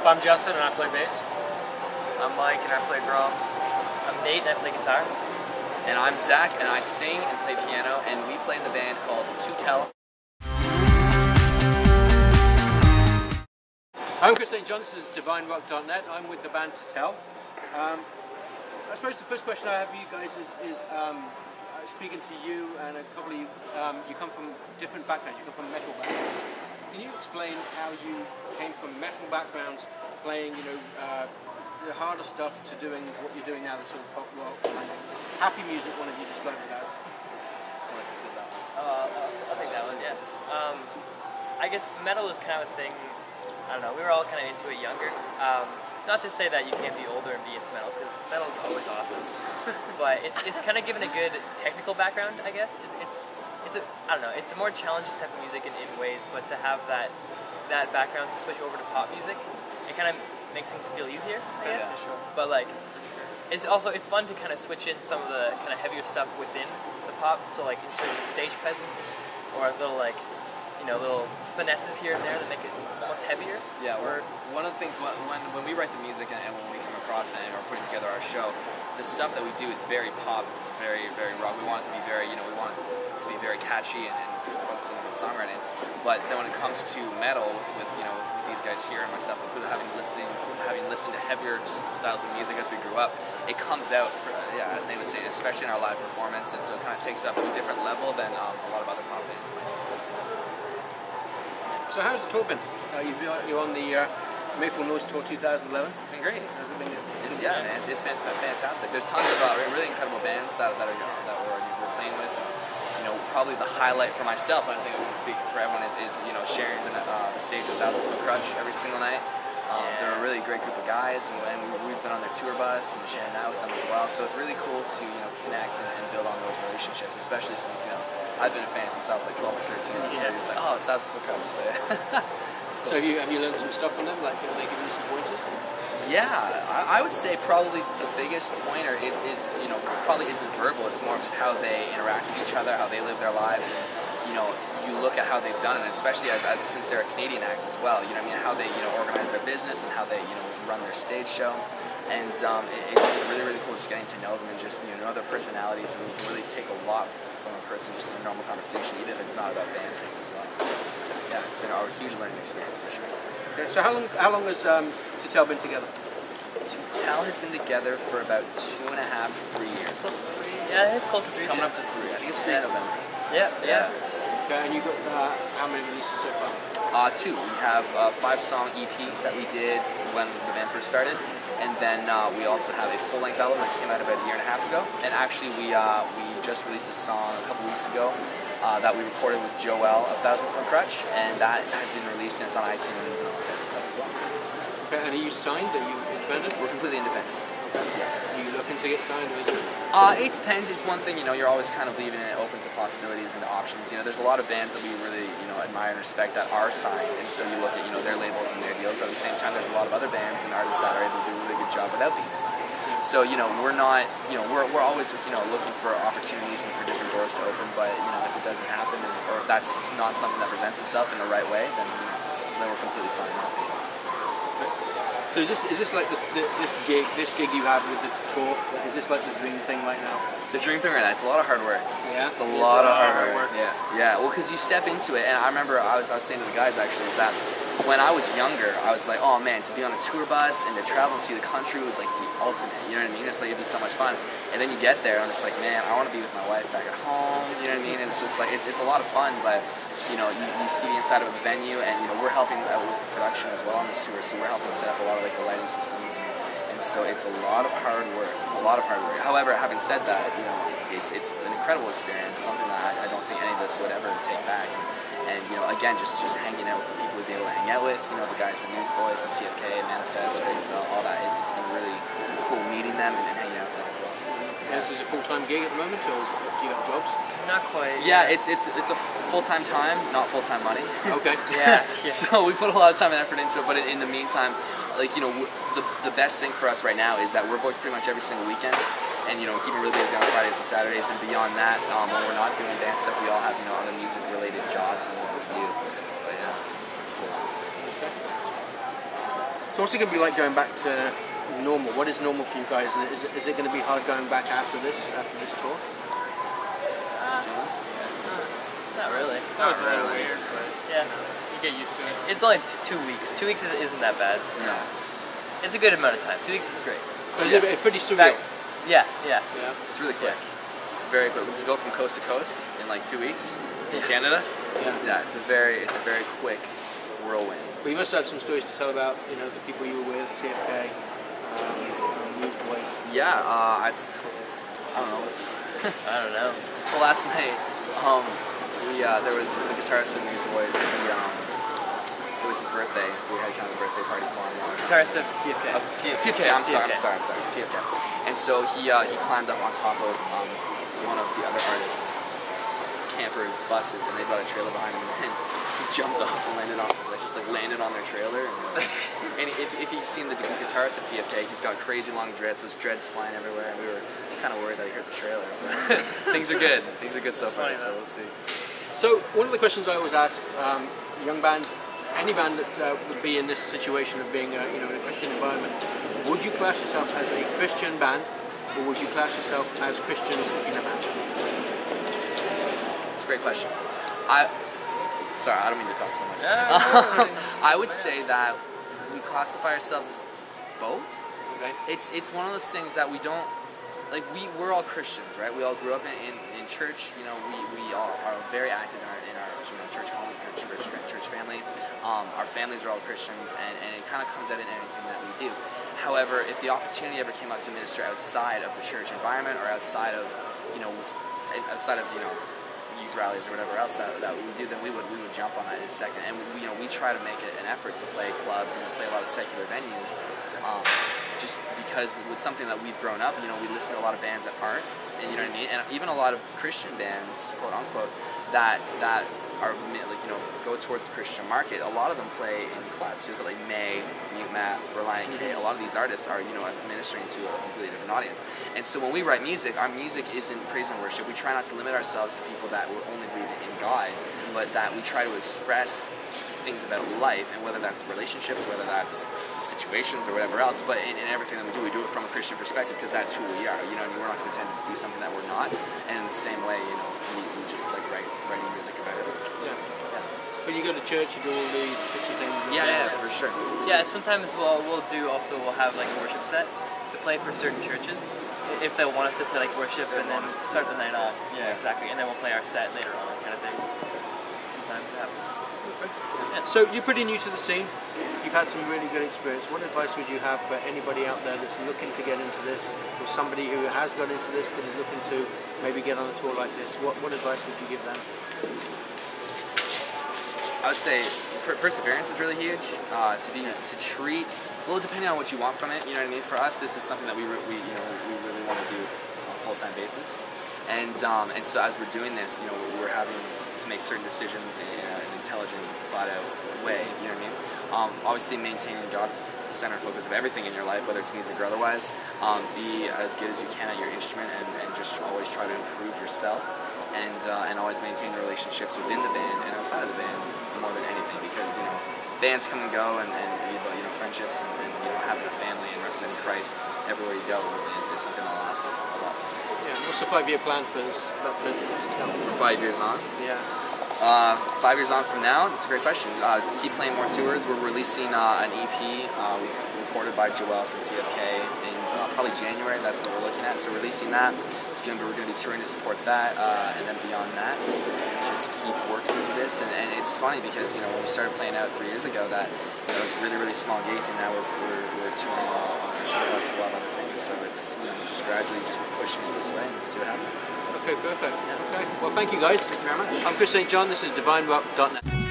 up? I'm Justin and I play bass. I'm Mike and I play drums. I'm Nate and I play guitar. And I'm Zach and I sing and play piano, and we play in the band called To Tell. I'm Chris St. John, this is DivineRock.net. I'm with the band To Tell. I suppose the first question I have for you guys is speaking to you and a couple of you, you come from different backgrounds, you come from metal backgrounds. Can you explain how you came from metal backgrounds, playing, the harder stuff, to doing what you're doing now, the sort of pop rock, kind of happy music, one of you described it as? I'll take that one, yeah. I guess metal is kind of a thing, I don't know, we were all kind of into it younger. Not to say that you can't be older and be into metal, because metal is always awesome. But it's kind of given a good technical background, I guess. I don't know, it's a more challenging type of music in ways, but to have that background to switch over to pop music, it kind of makes things feel easier, I guess. Yeah, sure. But like, it's fun to kind of switch in some of the kind of heavier stuff within the pop. So like instead of stage presence or little little finesses here and there that make it almost heavier. Yeah, one of the things when we write the music and when we come across it and we're putting together our show, the stuff that we do is very pop, very rock. We want it to be very, we want it to be very catchy and focusing on songwriting. But then when it comes to metal, with these guys here and myself, including having listened to heavier styles of music as we grew up, it comes out, as Nate was saying, especially in our live performance, and so it kind of takes it up to a different level than a lot of other pop bands might. So how's the tour been? You're on the Maple Noise Tour 2011. It's been great. Has it been? It's been fantastic. There's tons of really incredible bands that we're playing with. Probably the highlight for myself, and I think I can speak for everyone, is sharing the stage with 1,000 Foot Crutch every single night. They're a really great group of guys, and we've been on their tour bus and sharing that with them as well. So it's really cool to connect and build on those relationships, especially since I've been a fan since I was like 12 or 13. So it's like, oh, it's 1,000 Foot Crutch. So, it's cool. So have you learned some stuff from them? Like, are they giving you some pointers? Yeah, I would say probably the biggest pointer probably isn't verbal. It's more of just how they interact with each other, how they live their lives, and you look at how they've done it, especially since they're a Canadian act as well. How they organize their business and how they run their stage show, and it's really cool just getting to know them and just know their personalities, and you can really take a lot from a person just in a normal conversation, even if it's not about band things as well. So yeah, it's been a huge learning experience for sure. Okay, so how long has To Tell been together? To Tell has been together for about 2.5 to 3 years. Close to 3. Yeah, it's close to 3. It's coming up to 3. I think it's 3 in November. Yeah. Okay, and you got how many releases so far? 2. We have a 5-song EP that we did when the band first started, and then we also have a full-length album that came out about a year and a half ago. And actually, we just released a song a couple weeks ago that we recorded with Joel of 1,000 Foot Crutch, and that has been released and it's on iTunes and all that type of stuff as well. Okay, and are you signed? Are you independent? We're completely independent. Okay. Are you looking to get signed, or is it? It depends. It's one thing, you're always kind of leaving it open to possibilities and to options. There's a lot of bands that we really, admire and respect that are signed, and so you look at, their labels and their deals, but at the same time, there's a lot of other bands and artists that are able to do a really good job without being signed. So, we're not, we're always, looking for opportunities and for different doors to open, but, if it doesn't happen, or if that's not something that presents itself in the right way, then we're completely fine not being. So is this like this gig you have with this tour? Is this like the dream thing right now? The dream thing right now. It's a lot of hard work. Yeah. It's a lot of hard work. Yeah. Well, because you step into it, and I remember I was saying to the guys actually is that when I was younger, I was like, oh man, to be on a tour bus and to travel and see the country was like the ultimate. You know what I mean? It's like it'd be so much fun. And then you get there, and I'm just like, man, I want to be with my wife back at home. You know what I mean? And it's just like it's a lot of fun, but. You see the inside of the venue, and we're helping out with the production as well on this tour, so we're helping set up a lot of the lighting systems, and so it's a lot of hard work, However, having said that, it's an incredible experience, something that I don't think any of us would ever take back, and again, just hanging out with the people we've been able to hang out with, the guys in the Newsboys, and TFK, Manifest, Crazy Bell, all that. It's been really cool meeting them and hanging out with them as well. This is a full-time gig at the moment, or do you have jobs? Not quite. Yeah, it's a full-time time, not full-time money. Okay. Yeah. So we put a lot of time and effort into it, but in the meantime, the best thing for us right now is that we're booked pretty much every single weekend, and keeping really busy on Fridays and Saturdays, and beyond that, when we're not doing dance stuff, we all have other music-related jobs and what we do. But yeah, it's cool. Okay. So what's it going to be like going back to normal? What is normal for you guys? And is it going to be hard going back after this tour? Not really. That was a little weird, but yeah, you get used to it. It's only 2 weeks. 2 weeks isn't that bad. No. It's a good amount of time. 2 weeks is great. But it's pretty surreal. Yeah. It's really quick. It's very quick. To go from coast to coast in like 2 weeks in Canada. Yeah, it's a very quick whirlwind. But you must have some stories to tell about, you know, the people you were with, TFK, News Boys. Yeah, I don't know. I don't know. Well, last night, there was the guitarist of Newsboys. It was his birthday, so we had kind of a birthday party for him. Guitarist of TFK. TFK. I'm sorry. TFK. And so he climbed up on top of one of the other artists' campers' buses, and they brought a trailer behind him, and then he jumped off and landed on their trailer. And if you've seen the guitarist at TFK, he's got crazy long dreads, so his dreads flying everywhere, and we were kind of worried that he hurt the trailer. But things are good. Things are good so far, so we'll see. So one of the questions I always ask young bands, any band that would be in this situation of being, you know, in a Christian environment, would you class yourself as a Christian band, or would you class yourself as Christians in a band? It's a great question. Sorry, I don't mean to talk so much. I would say that we classify ourselves as both. Okay. It's one of those things that we don't, like, we're all Christians, right? We all grew up in church. You know, we all are very active in our you know, church home, church family. Our families are all Christians, and it kind of comes out in anything that we do. However, if the opportunity ever came out to minister outside of the church environment, or outside of you know youth rallies or whatever else that we do, then we would jump on that in a second. And we try to make it an effort to play clubs and to play a lot of secular venues, just because with something that we've grown up, you know, we listen to a lot of bands that aren't, and you know what I mean, and even a lot of Christian bands, quote unquote, that are, like, you know, go towards the Christian market. A lot of them play in clubs. So you've got like May, Mute Math, Reliant K. A lot of these artists are, you know, ministering to a completely different audience. And so when we write music, our music isn't praise and worship. We try not to limit ourselves to people that will only believe in God, but that we try to express things about life, and whether that's relationships, whether that's situations or whatever else, but in everything that we do it from a Christian perspective, because that's who we are, you know, and we're not going to pretend to do something that we're not. And in the same way, you know, we just like writing music about it. Yeah. But you go to church, you do all the Christian things. Yeah, for sure. Yeah, sometimes we'll have like a worship set to play for certain churches, if they want us to play like worship and then start the night off. Yeah, exactly. And then we'll play our set later on, kind of thing. Sometimes it happens. Yeah. So you're pretty new to the scene. You've had some really good experience. What advice would you have for anybody out there that's looking to get into this, or somebody who has got into this but is looking to maybe get on a tour like this? What advice would you give them? I would say perseverance is really huge. To treat, well, depending on what you want from it, you know what I mean. For us, this is something that we really want to do on a full-time basis, and so as we're doing this, you know, we're having to make certain decisions in an intelligent, thought-out way. You know what I mean? Obviously, maintaining God the center and focus of everything in your life, whether it's music or otherwise. Be as good as you can at your instrument, and just always try to improve yourself, and always maintain the relationships within the band and outside of the band more than anything, because you know, bands come and go, and you know, friendships and you know, having a family and representing Christ everywhere you go really is something that lasts a lot. Yeah. What's the 5-year plan for this? From 5 years on? Yeah. 5 years on from now, that's a great question. Keep playing more tours. We're releasing an EP recorded by Joel from TFK in probably January. That's what we're looking at. So releasing that. We're going to be touring to support that, and then beyond that, just keep working with this. And it's funny because, you know, when we started playing out 3 years ago, that, you know, it was really, really small gigs, and now we're touring on our tour bus with a lot of other things. So it's, you know, just gradually just pushing it this way and see what happens. Okay, perfect. Yeah. Okay. Well, thank you guys. Thank you very much. I'm Chris St. John. This is DivineRock.net.